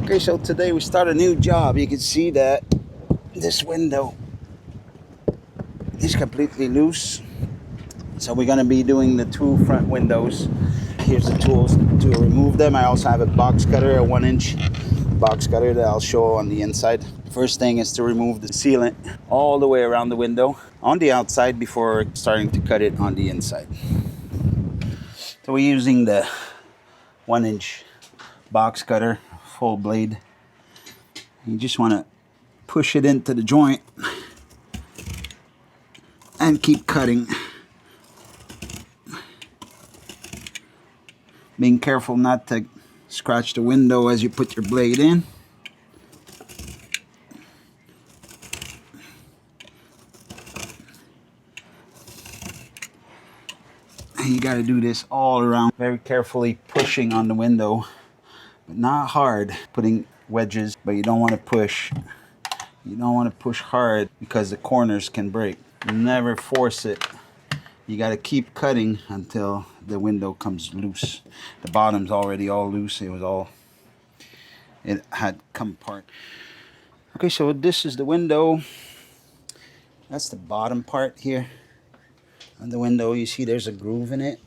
Okay, so today we start a new job. You can see that this window is completely loose. So we're going to be doing the two front windows. Here's the tools to remove them. I also have a box cutter, a 1-inch box cutter that I'll show on the inside. First thing is to remove the sealant all the way around the window on the outside before starting to cut it on the inside. So we're using the 1-inch box cutter, full blade. You just want to push it into the joint and keep cutting. Being careful not to scratch the window as you put your blade in. And you got to do this all around, very carefully pushing on the window, but not hard. Putting wedges, but you don't want to push. You don't want to push hard because the corners can break. Never force it. You got to keep cutting until the window comes loose. The bottom's already all loose. It had come apart. Okay, so this is the window. That's the bottom part here. On the window, you see there's a groove in it.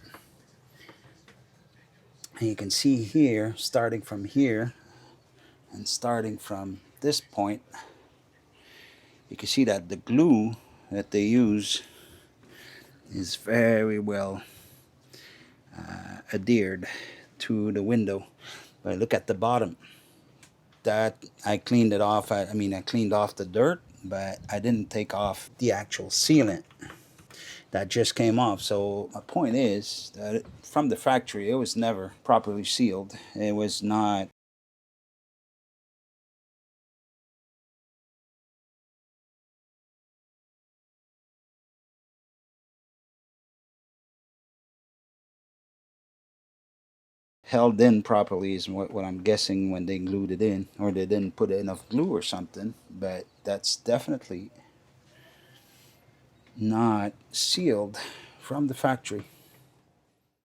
And you can see here, starting from here and starting from this point, you can see that the glue that they use is very well adhered to the window. But look at the bottom. That I cleaned it off. I cleaned off the dirt, but I didn't take off the actual sealant. That just came off. So my point is that from the factory, it was never properly sealed. It was not held in properly is what I'm guessing when they glued it in, or they didn't put enough glue or something. But that's definitely not sealed from the factory.